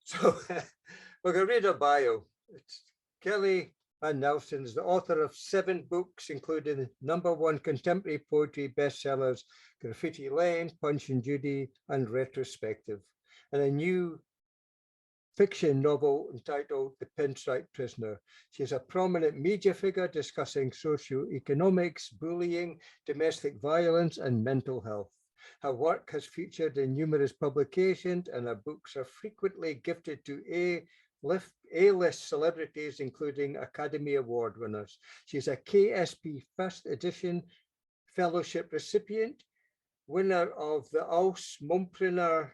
So we're going to read her bio. It's Kelly Van Nelson is the author of 7 books, including #1 contemporary poetry bestsellers, Graffiti Lane, Punch and Judy, and Retrospective, and a new fiction novel entitled The Pinstripe Prisoner. She is a prominent media figure discussing socioeconomics, bullying, domestic violence, and mental health. Her work has featured in numerous publications, and her books are frequently gifted to A-list celebrities, including Academy Award winners. She's a KSP First Edition Fellowship recipient, winner of the Aus Mompreneur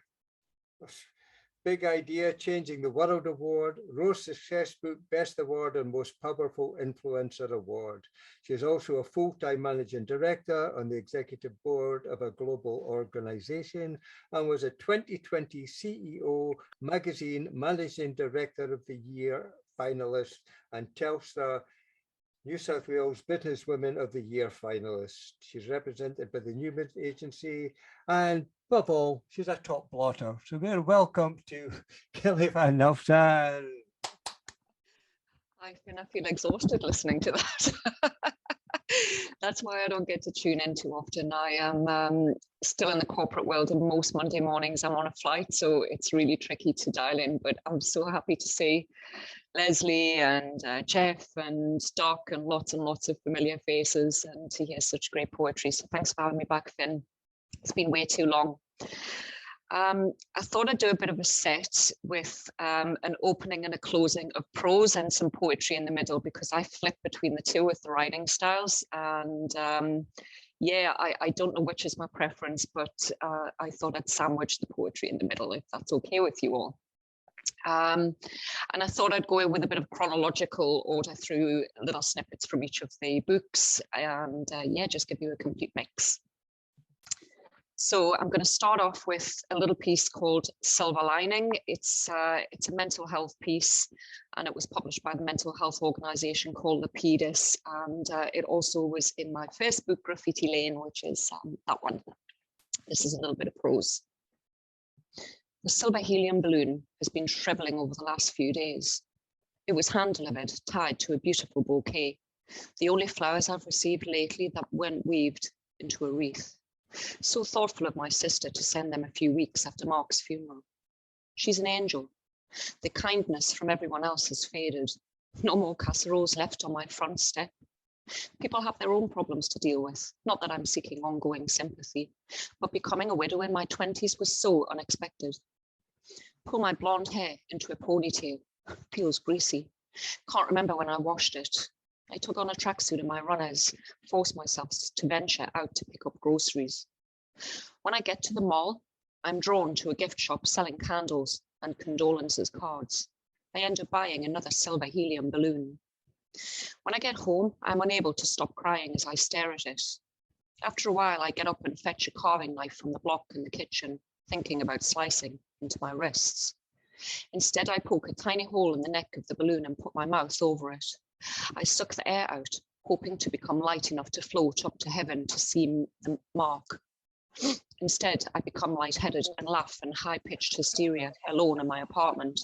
Big Idea Changing the World Award, Rose Success Book Best Award, and Most Powerful Influencer Award. She is also a full-time managing director on the executive board of a global organization and was a 2020 CEO Magazine Managing Director of the Year finalist and Telstra New South Wales Businesswomen of the Year finalist. She's represented by the Newman Agency, and above all, she's a top blotter. So very welcome to Kelly Van Nelson. I feel exhausted listening to that. That's why I don't get to tune in too often. I am still in the corporate world, and most Monday mornings I'm on a flight, so it's really tricky to dial in, but I'm so happy to see Leslie and Jeff and Doc and lots of familiar faces, and to hear such great poetry. So thanks for having me back, Finn. It's been way too long. I thought I'd do a bit of a set with an opening and a closing of prose and some poetry in the middle, because I flip between the two with the writing styles. And yeah, I don't know which is my preference, but I thought I'd sandwich the poetry in the middle, if that's okay with you all. And I thought I'd go with a bit of chronological order through little snippets from each of the books, and yeah, just give you a complete mix. So I'm going to start off with a little piece called Silver Lining. It's a mental health piece, and it was published by the mental health organization called the PEDIS, and it also was in my first book, Graffiti Lane, which is that one. This is a little bit of prose. The silver helium balloon has been shriveling over the last few days. It was hand-delivered, tied to a beautiful bouquet, the only flowers I've received lately that weren't weaved into a wreath. So thoughtful of my sister to send them a few weeks after Mark's funeral. She's an angel. The kindness from everyone else has faded. No more casseroles left on my front step. People have their own problems to deal with. Not that I'm seeking ongoing sympathy, but becoming a widow in my 20s was so unexpected. Pull my blonde hair into a ponytail. Feels greasy. Can't remember when I washed it. I took on a tracksuit in my runners, forced myself to venture out to pick up groceries. When I get to the mall, I'm drawn to a gift shop selling candles and condolences cards. I end up buying another silver helium balloon. When I get home, I'm unable to stop crying as I stare at it. After a while, I get up and fetch a carving knife from the block in the kitchen, thinking about slicing into my wrists. Instead, I poke a tiny hole in the neck of the balloon and put my mouth over it. I suck the air out, hoping to become light enough to float up to heaven to see the mark. Instead, I become lightheaded and laugh in high-pitched hysteria alone in my apartment.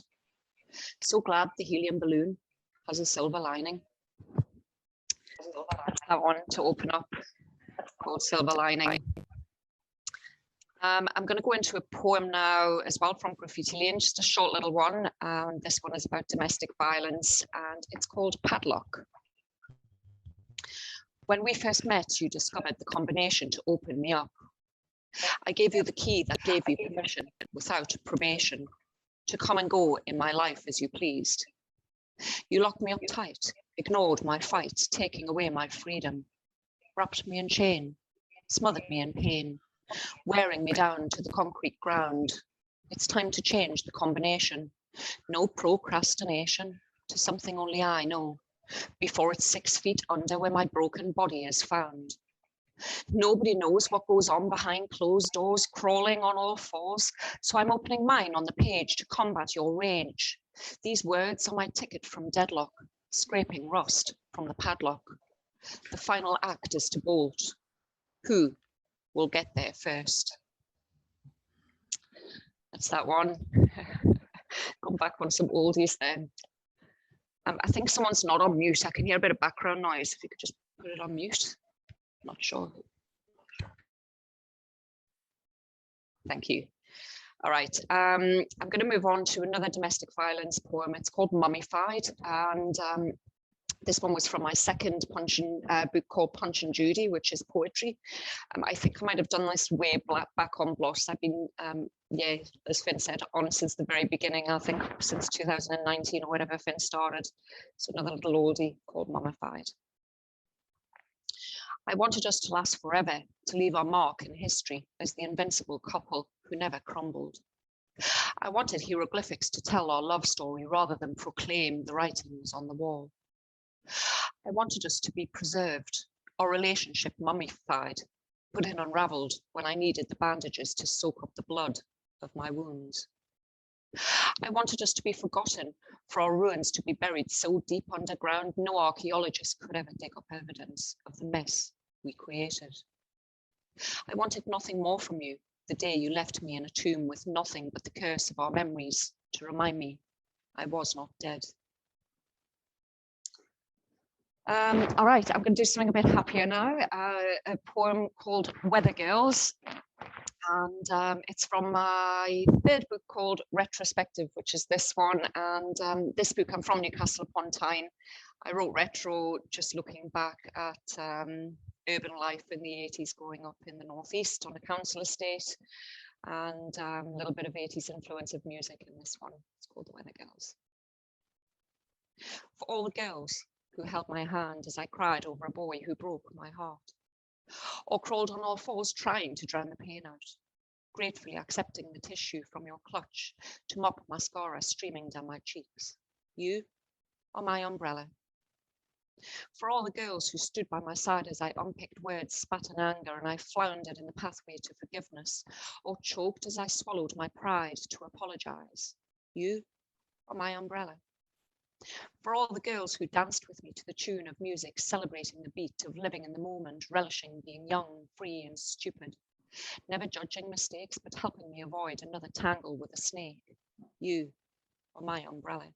So glad the helium balloon has a silver lining. That one to open up, called Silver Lining. I'm going to go into a poem now as well from Graffiti Lane, just a short little one. This one is about domestic violence, and it's called Padlock. When we first met, you discovered the combination to open me up. I gave you the key that gave you permission, without probation, to come and go in my life as you pleased. You locked me up tight, ignored my fight, taking away my freedom, wrapped me in chain, smothered me in pain, wearing me down to the concrete ground. It's time to change the combination. No procrastination, to something only I know, before it's 6 feet under where my broken body is found. Nobody knows what goes on behind closed doors, crawling on all fours, so I'm opening mine on the page to combat your rage. These words are my ticket from deadlock, scraping rust from the padlock. The final act is to bolt. Who will get there first? That's that one. Going back on some oldies then. I think someone's not on mute. I can hear a bit of background noise. If you could just put it on mute. Not sure. Thank you. All right. I'm going to move on to another domestic violence poem. It's called Mummified. And this one was from my second book called Punch and Judy, which is poetry. I think I might have done this way back on Blot. I've been, yeah, as Finn said, on since the very beginning, I think since 2019 or whatever Finn started. So another little oldie called Mummified. I wanted us to last forever, to leave our mark in history as the invincible couple who never crumbled. I wanted hieroglyphics to tell our love story rather than proclaim the writings on the wall. I wanted us to be preserved, our relationship mummified, but it unraveled when I needed the bandages to soak up the blood of my wounds. I wanted us to be forgotten, for our ruins to be buried so deep underground no archaeologist could ever dig up evidence of the mess we created. I wanted nothing more from you the day you left me in a tomb with nothing but the curse of our memories to remind me I was not dead. All right, I'm going to do something a bit happier now. A poem called Weather Girls. And it's from my third book called Retrospective, which is this one. And this book, I'm from Newcastle upon Tyne. I wrote retro just looking back at urban life in the 80s growing up in the Northeast on a council estate, and a little bit of 80s influence of music in this one. It's called The Weather Girls. For all the girls who held my hand as I cried over a boy who broke my heart, or crawled on all fours trying to drown the pain out, gratefully accepting the tissue from your clutch to mop mascara streaming down my cheeks. You are my umbrella. For all the girls who stood by my side as I unpicked words, spat in anger, and I floundered in the pathway to forgiveness, or choked as I swallowed my pride to apologize. You are my umbrella. For all the girls who danced with me to the tune of music, celebrating the beat of living in the moment, relishing being young, free, and stupid, never judging mistakes, but helping me avoid another tangle with a snake. You are my umbrella.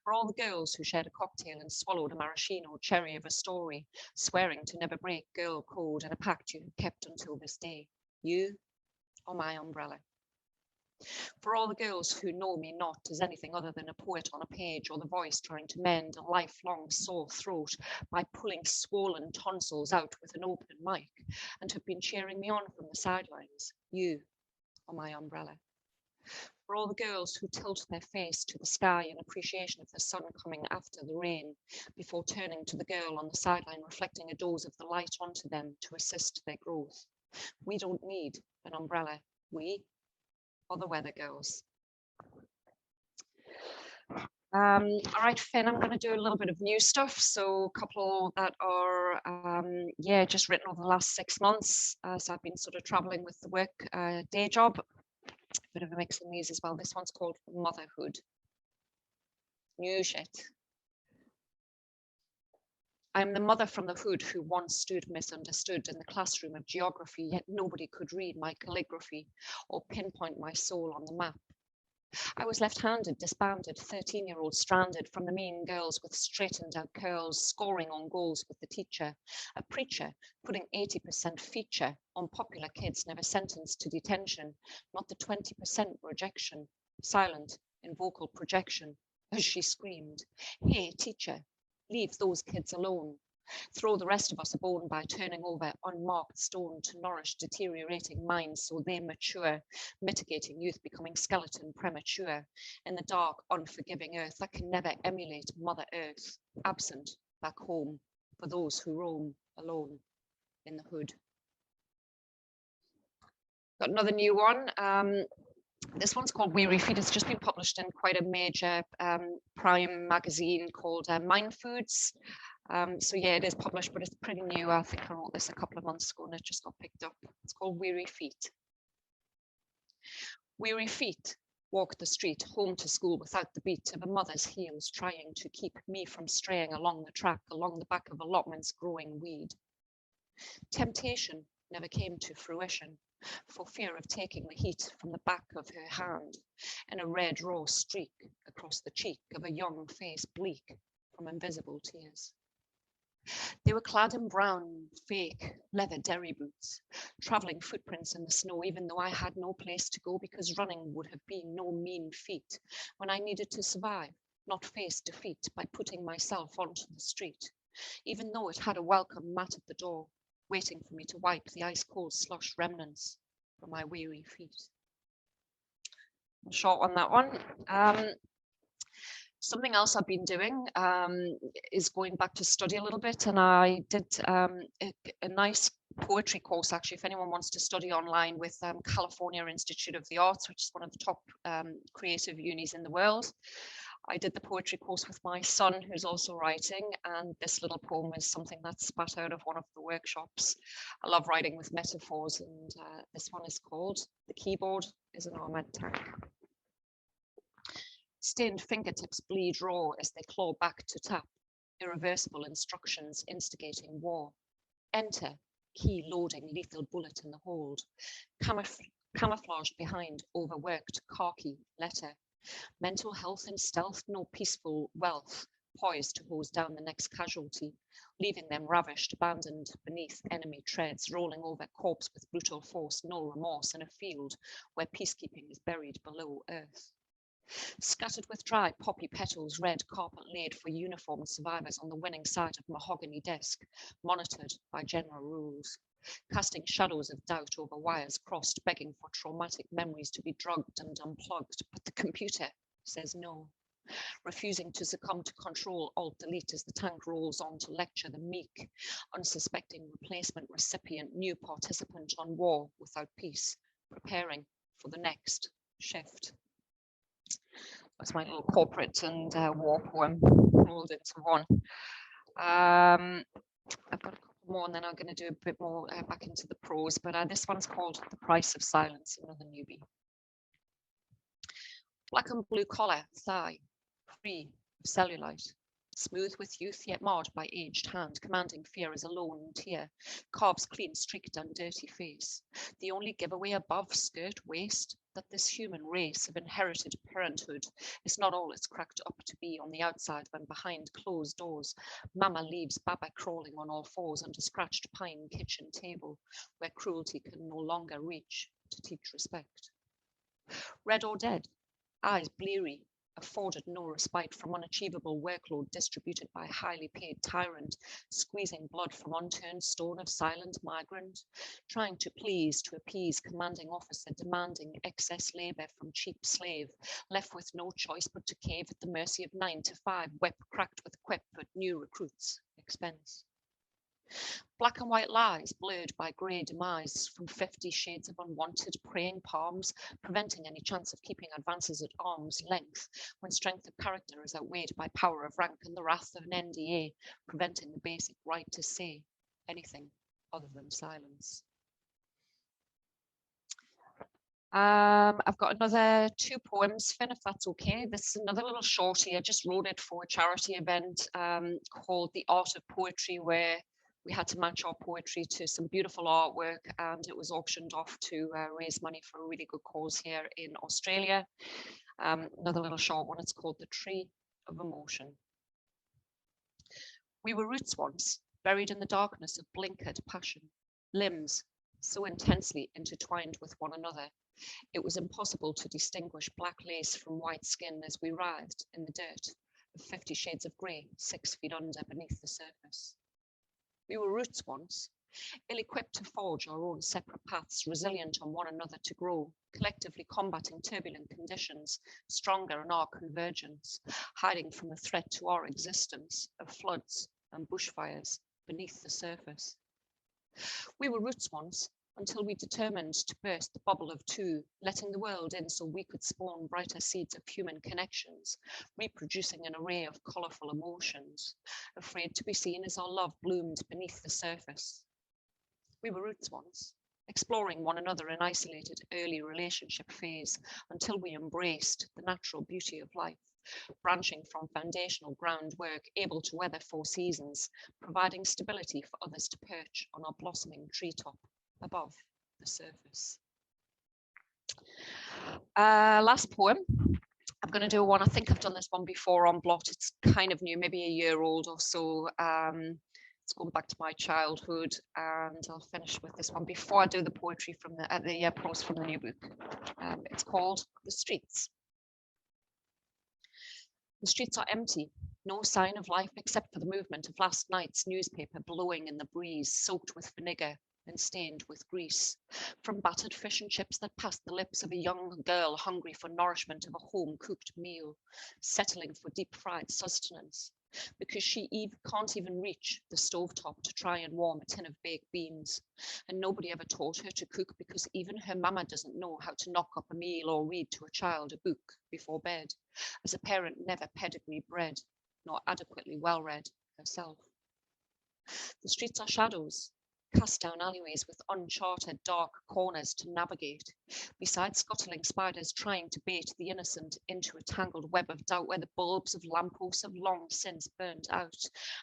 For all the girls who shared a cocktail and swallowed a maraschino cherry of a story, swearing to never break girl code and a pact you have kept until this day. You are my umbrella. For all the girls who know me not as anything other than a poet on a page, or the voice trying to mend a lifelong sore throat by pulling swollen tonsils out with an open mic, and have been cheering me on from the sidelines. You are my umbrella. For all the girls who tilt their face to the sky in appreciation of the sun coming after the rain, before turning to the girl on the sideline reflecting a dose of the light onto them to assist their growth. We don't need an umbrella. We are the Weather Girls. All right, Finn, I'm going to do a little bit of new stuff. So a couple that are, just written over the last 6 months. So I've been sort of traveling with the work day job. Bit of a mix in these as well. This one's called Motherhood. New shit. I'm the mother from the hood who once stood misunderstood in the classroom of geography, yet nobody could read my calligraphy or pinpoint my soul on the map. I was left-handed, disbanded, 13-year-old stranded from the mean girls with straightened out curls, scoring on goals with the teacher, a preacher putting 80% feature on popular kids never sentenced to detention, not the 20% rejection, silent in vocal projection, as she screamed, "Hey, teacher, leave those kids alone. Throw the rest of us a bone by turning over unmarked stone to nourish deteriorating minds so they mature, mitigating youth becoming skeleton premature in the dark, unforgiving earth that can never emulate Mother Earth, absent back home for those who roam alone in the hood." Got another new one. This one's called Weary Feet. It's just been published in quite a major Prime magazine called Mind Foods. So yeah, it is published, but it's pretty new. I think I wrote this a couple of months ago and it just got picked up. It's called Weary Feet. Weary feet walk the street home to school without the beat of a mother's heels trying to keep me from straying along the track, along the back of allotments growing weed. Temptation never came to fruition. for fear of taking the heat from the back of her hand and a red raw streak across the cheek of a young face bleak from invisible tears. They were clad in brown, fake leather derry boots, travelling footprints in the snow, even though I had no place to go because running would have been no mean feat when I needed to survive, not face defeat by putting myself onto the street, even though it had a welcome mat at the door, waiting for me to wipe the ice-cold slush remnants from my weary feet. Short on that one. Something else I've been doing is going back to study a little bit, and I did a nice poetry course, actually, if anyone wants to study online with California Institute of the Arts, which is one of the top creative unis in the world. I did the poetry course with my son, who's also writing, and this little poem is something that's spat out of one of the workshops. I love writing with metaphors, and this one is called "The Keyboard is an Armored Tank." Stained fingertips bleed raw as they claw back to tap, irreversible instructions instigating war. Enter, key loading lethal bullet in the hold, camouflaged behind overworked khaki letter. Mental health in stealth, no peaceful wealth, poised to hose down the next casualty, leaving them ravished, abandoned beneath enemy treads, rolling over corpse with brutal force, no remorse in a field where peacekeeping is buried below earth. Scattered with dry poppy petals, red carpet laid for uniformed survivors on the winning side of mahogany desk, monitored by general rules, casting shadows of doubt over wires crossed, begging for traumatic memories to be drugged and unplugged, but the computer says no, refusing to succumb to control, alt-delete as the tank rolls on to lecture the meek, unsuspecting replacement recipient, new participant on war without peace, preparing for the next shift. That's my little corporate and war poem rolled into one. I've got a couple more, and then I'm going to do a bit more back into the prose, but this one's called "The Price of Silence," another newbie. Black and blue collar, thigh, free of cellulite, smooth with youth yet marred by aged hand, commanding fear as a lone tear, carbs clean streaked and dirty face, the only giveaway above skirt waist, that this human race of inherited parenthood is not all it's cracked up to be on the outside when behind closed doors, mama leaves baba crawling on all fours under scratched pine kitchen table, where cruelty can no longer reach to teach respect. Red or dead, eyes bleary, afforded no respite from unachievable workload distributed by highly paid tyrant, squeezing blood from unturned stone of silent migrant, trying to please to appease commanding officer, demanding excess labor from cheap slave, left with no choice but to cave at the mercy of 9 to 5, whip cracked with quip at new recruits' expense. Black and white lies blurred by grey demise from 50 shades of unwanted praying palms, preventing any chance of keeping advances at arm's length when strength of character is outweighed by power of rank and the wrath of an NDA, preventing the basic right to say anything other than silence. I've got another 2 poems, Finn, if that's okay. This is another little shorty. I just wrote it for a charity event called The Art of Poetry, where we had to match our poetry to some beautiful artwork, and it was auctioned off to raise money for a really good cause here in Australia. Another little short one, it's called The Tree of Emotion. We were roots once, buried in the darkness of blinkered passion, limbs so intensely intertwined with one another, it was impossible to distinguish black lace from white skin as we writhed in the dirt of 50 shades of grey, 6 feet under beneath the surface. We were roots once, ill-equipped to forge our own separate paths, resilient on one another to grow, collectively combating turbulent conditions, stronger in our convergence, hiding from the threat to our existence of floods and bushfires beneath the surface. We were roots once, until we determined to burst the bubble of 2, letting the world in so we could spawn brighter seeds of human connections, reproducing an array of colourful emotions, afraid to be seen as our love bloomed beneath the surface. We were roots once, exploring one another in isolated early relationship phase until we embraced the natural beauty of life, branching from foundational groundwork, able to weather 4 seasons, providing stability for others to perch on our blossoming treetop above the surface. Last poem. I'm going to do one. I think I've done this one before on Blot. It's kind of new, maybe a year old or so. It's going back to my childhood, and I'll finish with this one before I do the poetry from the prose from the new book. It's called The Streets. The streets are empty, no sign of life except for the movement of last night's newspaper blowing in the breeze, soaked with vinegar and stained with grease, from battered fish and chips that passed the lips of a young girl hungry for nourishment of a home-cooked meal, settling for deep-fried sustenance, because she can't even reach the stovetop to try and warm a tin of baked beans. And nobody ever taught her to cook because even her mama doesn't know how to knock up a meal or read to a child a book before bed, as a parent never pedigree bred, nor adequately well read herself. The streets are shadows, cast down alleyways with uncharted dark corners to navigate, beside scuttling spiders trying to bait the innocent into a tangled web of doubt where the bulbs of lampposts have long since burned out,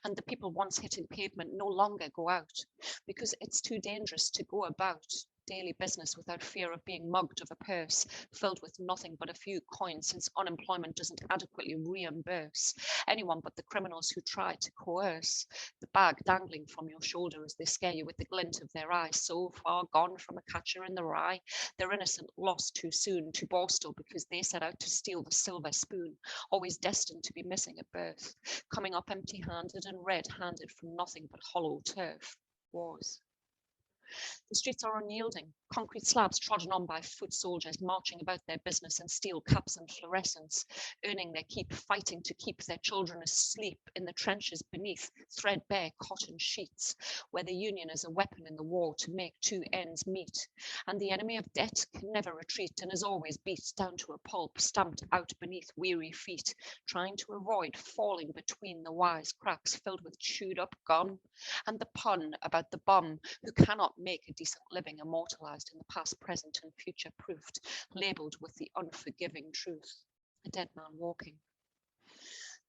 and the people once hitting pavement no longer go out, because it's too dangerous to go about daily business without fear of being mugged of a purse filled with nothing but a few coins, since unemployment doesn't adequately reimburse anyone but the criminals who try to coerce, the bag dangling from your shoulder as they scare you with the glint of their eye, so far gone from a catcher in the rye, their innocent lost too soon to Borstal because they set out to steal the silver spoon, always destined to be missing at birth, coming up empty-handed and red-handed from nothing but hollow turf, wars. The streets are unyielding, concrete slabs trodden on by foot soldiers marching about their business in steel caps and fluorescents, earning their keep, fighting to keep their children asleep in the trenches beneath threadbare cotton sheets, where the union is a weapon in the war to make two ends meet. And the enemy of debt can never retreat and is always beat down to a pulp, stamped out beneath weary feet, trying to avoid falling between the wise cracks filled with chewed up gum, and the pun about the bum who cannot make a decent living immortalized in the past, present, and future proofed, labeled with the unforgiving truth, a dead man walking.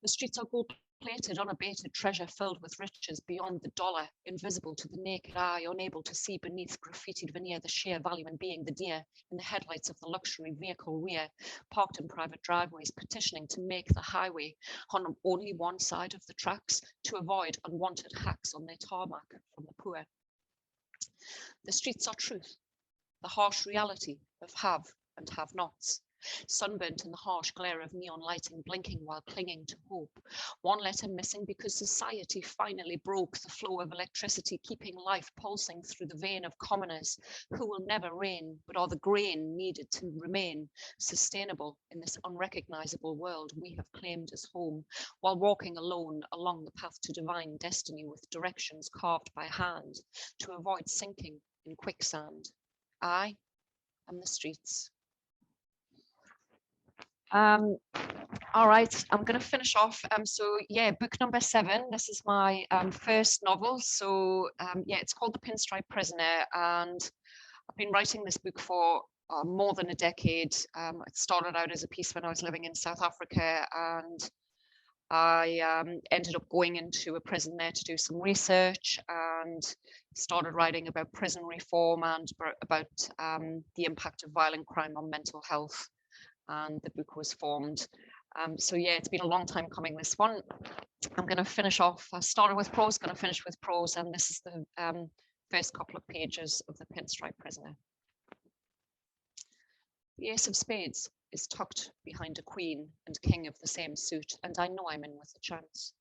The streets are gold-plated, unabated treasure filled with riches beyond the dollar, invisible to the naked eye, unable to see beneath graffitied veneer the sheer value in being the deer in the headlights of the luxury vehicle rear, parked in private driveways, petitioning to make the highway on only one side of the tracks to avoid unwanted hacks on their tarmac from the poor. The streets are truth, the harsh reality of have and have-nots, sunburnt in the harsh glare of neon lighting, blinking while clinging to hope. One letter missing because society finally broke the flow of electricity, keeping life pulsing through the vein of commoners who will never reign, but are the grain needed to remain sustainable in this unrecognizable world we have claimed as home, while walking alone along the path to divine destiny with directions carved by hand to avoid sinking in quicksand. I am the streets. All right, I'm going to finish off. So yeah, book number 7. This is my first novel. So yeah, it's called The Pinstripe Prisoner, and I've been writing this book for more than a decade. It started out as a piece when I was living in South Africa, and I ended up going into a prison there to do some research and started writing about prison reform and about the impact of violent crime on mental health. And the book was formed. So yeah, it's been a long time coming, this one. I'm going to finish off. I started with prose, going to finish with prose, and this is the first couple of pages of The Pinstripe Prisoner. The Ace of Spades is tucked behind a queen and king of the same suit, and I know I'm in with a chance.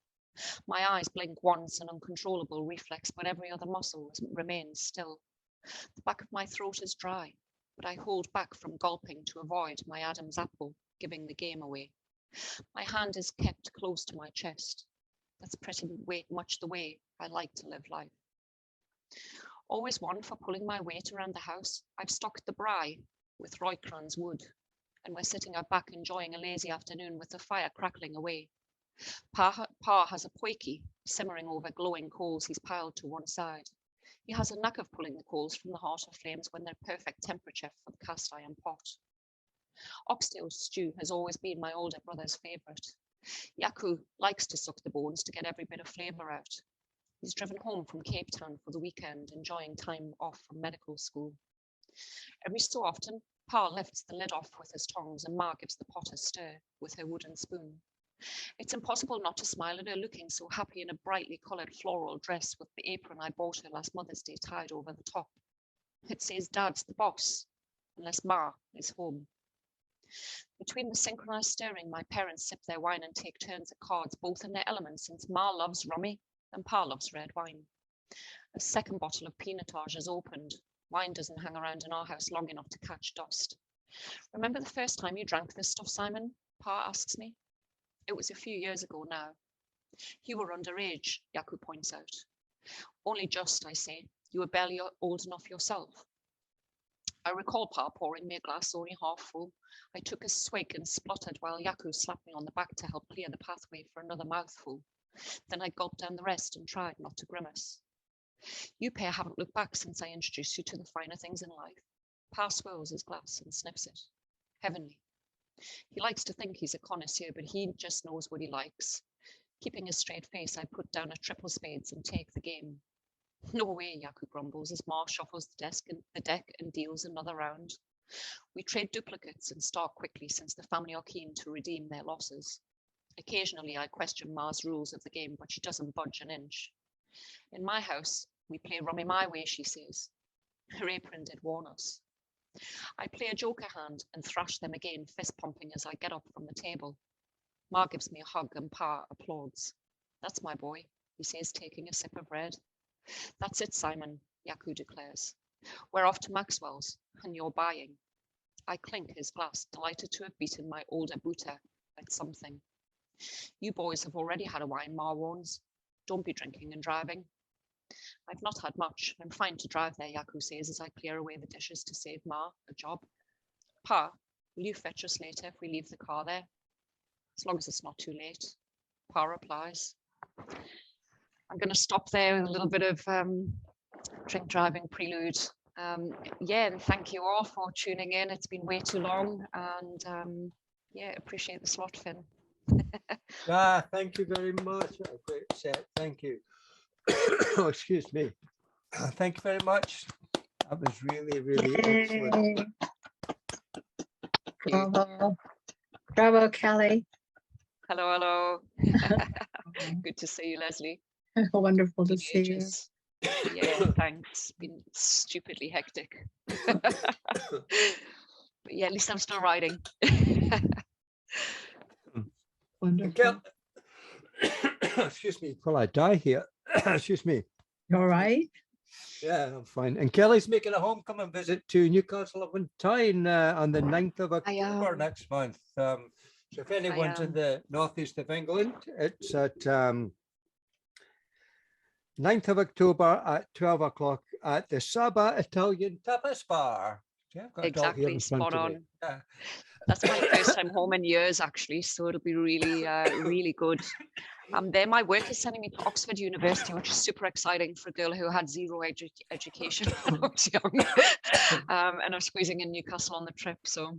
My eyes blink once, an uncontrollable reflex, but every other muscle remains still. The back of my throat is dry, but I hold back from gulping to avoid my Adam's apple giving the game away. My hand is kept close to my chest. That's pretty much the way I like to live life. Always one for pulling my weight around the house, I've stocked the braai with Roykran's wood, and we're sitting out back enjoying a lazy afternoon with the fire crackling away. Pa has a poikie simmering over glowing coals he's piled to one side. He has a knack of pulling the coals from the heart of flames when they're perfect temperature for the cast iron pot. Oxtail stew has always been my older brother's favourite. Yaku likes to suck the bones to get every bit of flavour out. He's driven home from Cape Town for the weekend, enjoying time off from medical school. Every so often, Pa lifts the lid off with his tongs and Ma gives the pot a stir with her wooden spoon. It's impossible not to smile at her looking so happy in a brightly coloured floral dress with the apron I bought her last Mother's Day tied over the top. It says Dad's the boss, unless Ma is home. Between the synchronized stirring, my parents sip their wine and take turns at cards, both in their element, since Ma loves rummy and Pa loves red wine. A second bottle of pinotage is opened. Wine doesn't hang around in our house long enough to catch dust. Remember the first time you drank this stuff, Simon? Pa asks me. It was a few years ago now. You were underage, Yaku points out. Only just, I say. You were barely old enough yourself. I recall Pa pouring me a glass only half full. I took a swig and spluttered while Yaku slapped me on the back to help clear the pathway for another mouthful. Then I gulped down the rest and tried not to grimace. You pair haven't looked back since I introduced you to the finer things in life. Pa swirls his glass and sniffs it. Heavenly. He likes to think he's a connoisseur, but he just knows what he likes. Keeping a straight face, I put down a triple spades and take the game. No way, Yaku grumbles as Ma shuffles the deck and deals another round. We trade duplicates and start quickly since the family are keen to redeem their losses. Occasionally, I question Ma's rules of the game, but she doesn't budge an inch. In my house, we play rummy my way, she says. Her apron did warn us. I play a joker hand and thrash them again, fist pumping as I get up from the table. Ma gives me a hug and Pa applauds. That's my boy, he says, taking a sip of red. That's it, Simon, Yaku declares. We're off to Maxwell's, and you're buying. I clink his glass, delighted to have beaten my older Buta at something. You boys have already had a wine, Ma warns. Don't be drinking and driving. I've not had much. I'm fine to drive there, Yaku says as I clear away the dishes to save Ma a job. Pa, will you fetch us later if we leave the car there? As long as it's not too late. Pa replies. I'm going to stop there with a little bit of drink driving prelude. Yeah, and thank you all for tuning in. It's been way too long, and yeah, appreciate the slot, Finn. Thank you very much. A great set. Thank you. Oh, excuse me. Thank you very much. That was really, really excellent. Bravo. Bravo, Kelly. Hello, hello. Good to see you, Leslie. Wonderful to see you. Ages. Yeah, thanks. Been stupidly hectic. But yeah, at least I'm still writing. Wonderful. Excuse me, will I die here? Excuse me. You all right? Yeah, I'm fine. And Kelly's making a homecoming visit to Newcastle upon Tyne on the 9th of October next month. So if anyone's in the northeast of England, it's at 9th of October at 12 o'clock at the Saba Italian Tapas Bar. Yeah, I've got it all here in Exactly, front spot of me. on. Yeah. That's my first time home in years, actually, so it'll be really, really good. There, my work is sending me to Oxford University, which is super exciting for a girl who had zero education when I was young. And I'm squeezing in Newcastle on the trip, so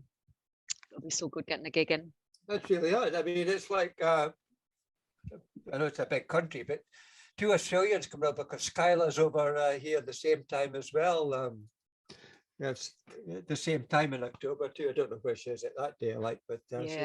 it'll be so good getting a gig in. That's really odd. I mean, it's like, I know it's a big country, but 2 Australians come up because Skylar's over here at the same time as well. It's the same time in October too. I don't know where she is at that day, like, but Yeah,